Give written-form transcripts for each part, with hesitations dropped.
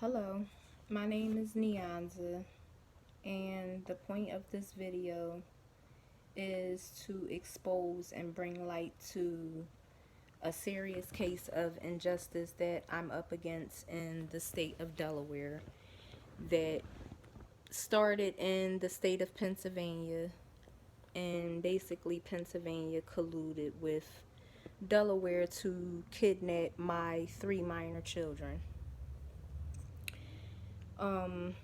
Hello, my name is Neonza, and the point of this video is to expose and bring light to a serious case of injustice that I'm up against in the state of Delaware that started in the state of Pennsylvania, and basically Pennsylvania colluded with Delaware to kidnap my three minor children. Um,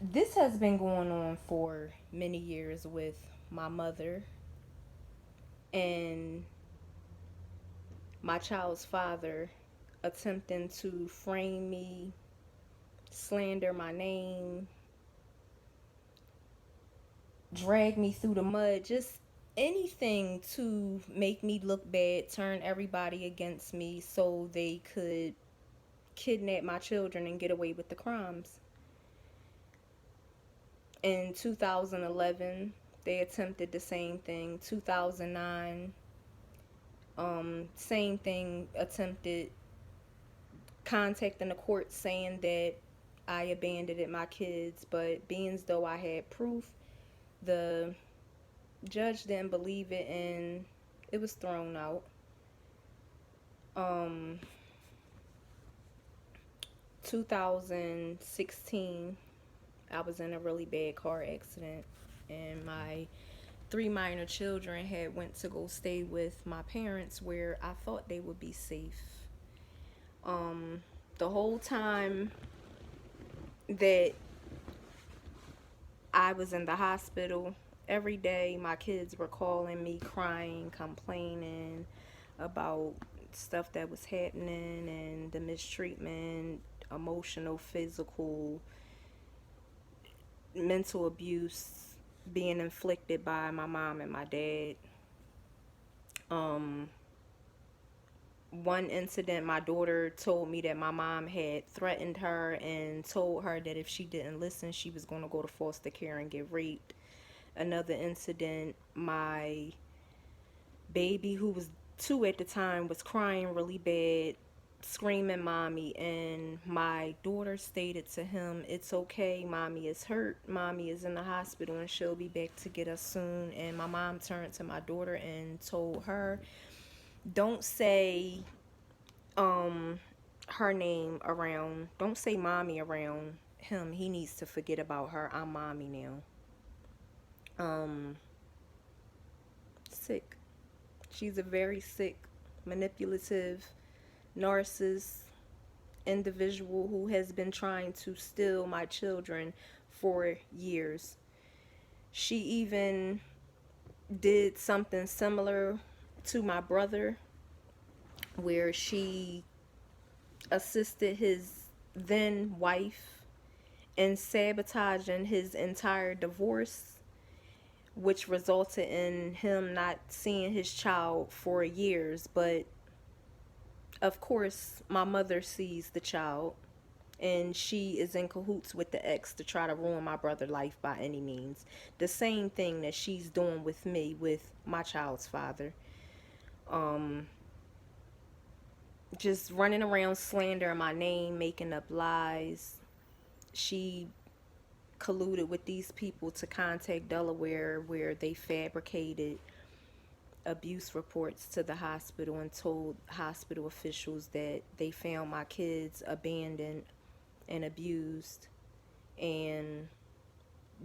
this has been going on for many years with my mother and my child's father attempting to frame me, slander my name, drag me through the mud, just anything to make me look bad, turn everybody against me so they could kidnap my children and get away with the crimes. In 2011, they attempted the same thing. 2009, same thing, attempted contacting the court saying that I abandoned my kids, but being as though I had proof, the judge didn't believe it and it was thrown out. Um, 2016, I was in a really bad car accident, and my three minor children had went to go stay with my parents where I thought they would be safe. The whole time that I was in the hospital, every day my kids were calling me, crying, complaining about stuff that was happening and the mistreatment, emotional, physical, mental abuse being inflicted by my mom and my dad. Um, One incident, my daughter told me that my mom had threatened her and told her that if she didn't listen, she was going to go to foster care and get raped. Another incident, my baby, who was 2 at the time, was crying really bad, screaming mommy, and my daughter stated to him, "It's okay, mommy is hurt, mommy is in the hospital and she'll be back to get us soon." And my mom turned to my daughter and told her, "Don't say um her name around, don't say mommy around him, he needs to forget about her, I'm mommy now." Sick. She's a very sick, manipulative, narcissist individual who has been trying to steal my children for years. She even did something similar to my brother, where she assisted his then wife in sabotaging his entire divorce, which resulted in him not seeing his child for years. But of course, my mother sees the child, and she is in cahoots with the ex to try to ruin my brother's life by any means. The same thing that she's doing with me, with my child's father. Um, just running around slandering my name, making up lies. She colluded with these people to contact Delaware, where they fabricated abuse reports to the hospital and told hospital officials that they found my kids abandoned and abused. And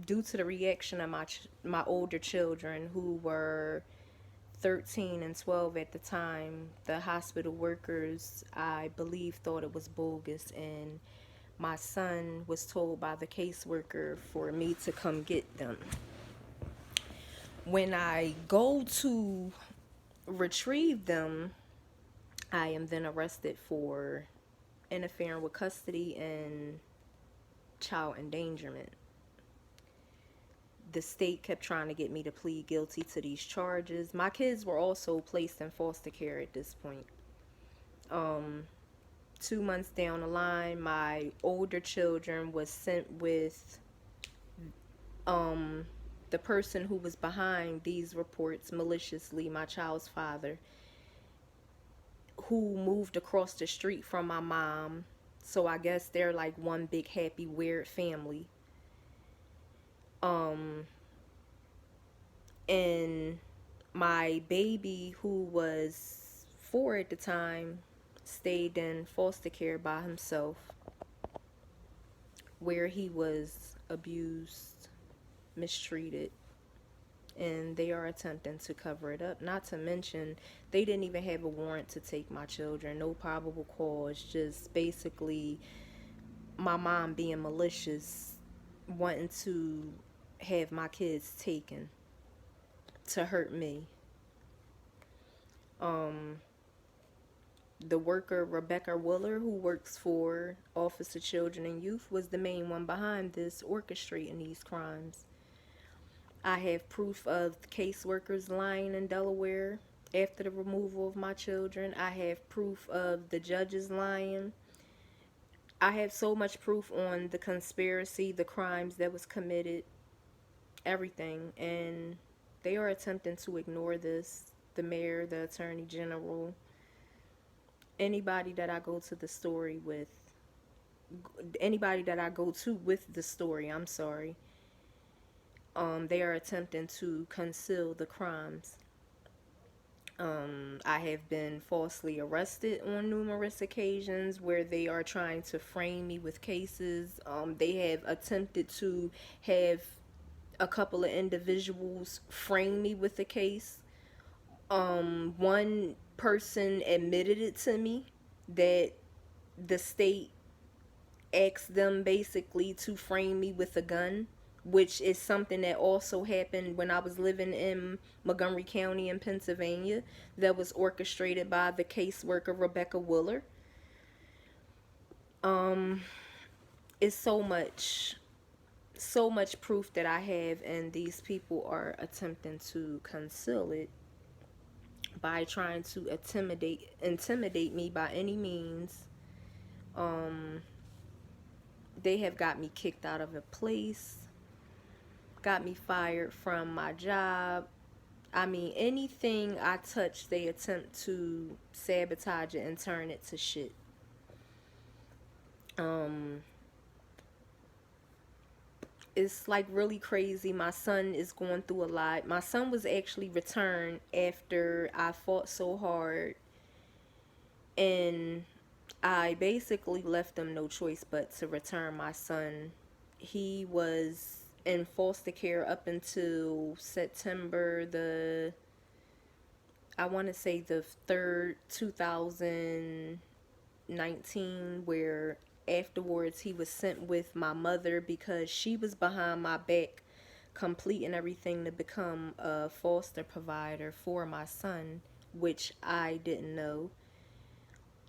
due to the reaction of my older children, who were 13 and 12 at the time, the hospital workers, I believe, thought it was bogus, and my son was told by the caseworker for me to come get them. When I go to retrieve them, I am then arrested for interfering with custody and child endangerment. The state kept trying to get me to plead guilty to these charges. My kids were also placed in foster care at this point. 2 months down the line, my older children was sent with the person who was behind these reports maliciously, my child's father, who moved across the street from my mom. So I guess they're like one big happy weird family. Um and my baby, who was 4 at the time, stayed in foster care by himself, where he was abused, mistreated, and they are attempting to cover it up. Not to mention, they didn't even have a warrant to take my children, no probable cause, just basically my mom being malicious, wanting to have my kids taken to hurt me. Um, the worker Rebecca Willer, who works for Office of Children and Youth, was the main one behind this, orchestrating these crimes. I have proof of the caseworkers lying in Delaware after the removal of my children. I have proof of the judges lying. I have so much proof on the conspiracy, the crimes that was committed, everything. And they are attempting to ignore this. The mayor, the attorney general, anybody that I go to the story with, anybody that I go to with the story, I'm sorry, they are attempting to conceal the crimes. I have been falsely arrested on numerous occasions where they are trying to frame me with cases. They have attempted to have a couple of individuals frame me with a case. One person admitted it to me that the state asked them basically to frame me with a gun, which is something that also happened when I was living in Montgomery County in Pennsylvania, that was orchestrated by the caseworker Rebecca Willer. Um, it's so much proof that I have, and these people are attempting to conceal it by trying to intimidate me by any means. Um, they have got me kicked out of a place, got me fired from my job. I mean, anything I touch, they attempt to sabotage it and turn it to shit. Um, it's like really crazy. My son is going through a lot. My son was actually returned after I fought so hard, and I basically left them no choice but to return my son. He was in foster care up until September the, I want to say the 3rd, 2019, where afterwards he was sent with my mother because she was behind my back completing everything to become a foster provider for my son, which I didn't know.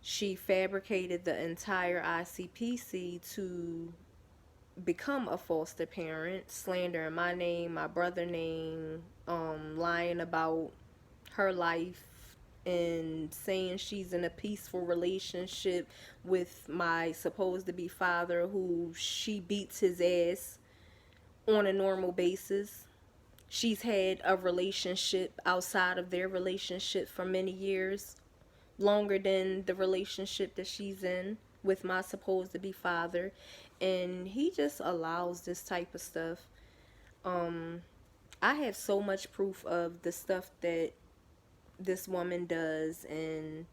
She fabricated the entire ICPC to become a foster parent, slandering my name, my brother's name, lying about her life, and saying she's in a peaceful relationship with my supposed to be father, who she beats his ass on a normal basis. She's had a relationship outside of their relationship for many years, longer than the relationship that she's in with my supposed to be father, and he just allows this type of stuff. um I have so much proof of the stuff that this woman does, and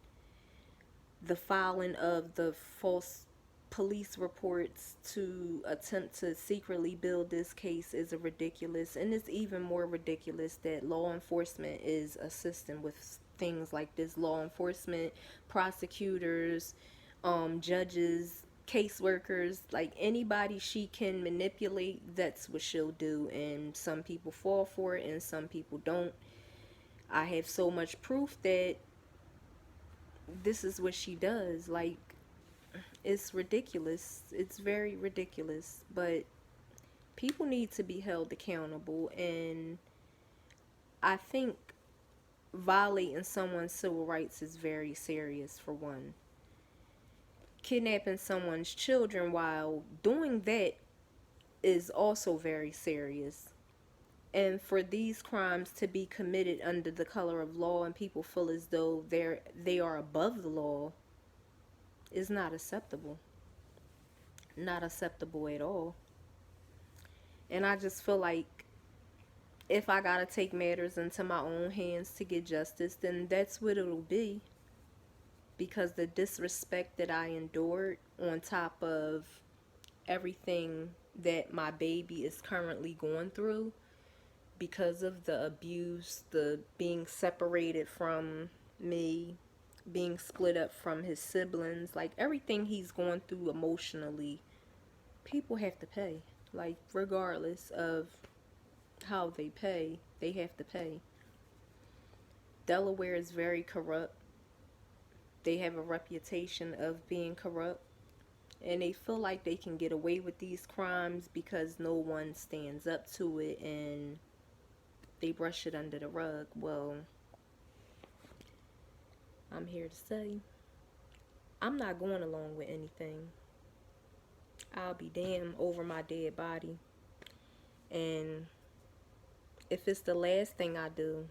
the filing of the false police reports to attempt to secretly build this case is a ridiculous, and it's even more ridiculous that law enforcement is assisting with things like this. Law enforcement, prosecutors, judges, caseworkers, like anybody she can manipulate, that's what she'll do, and some people fall for it and some people don't. I have so much proof that this is what she does. Like, it's ridiculous. It's very ridiculous. But people need to be held accountable. And I think violating someone's civil rights is very serious, for one. Kidnapping someone's children while doing that is also very serious. And for these crimes to be committed under the color of law and people feel as though they are above the law is not acceptable. Not acceptable at all. And I just feel like if I gotta take matters into my own hands to get justice, then that's what it'll be. Because the disrespect that I endured, on top of everything that my baby is currently going through, because of the abuse, the being separated from me, being split up from his siblings, like everything he's going through emotionally, people have to pay. Like, regardless of how they pay, they have to pay. Delaware is very corrupt. They have a reputation of being corrupt. And they feel like they can get away with these crimes because no one stands up to it and they brush it under the rug. Well, I'm here to say I'm not going along with anything. I'll be damned over my dead body. And if it's the last thing I do,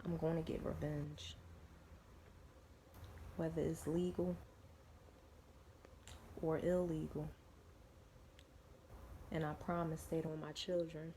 I'm going to get revenge. Whether it's legal or illegal. And I promise they don't my children.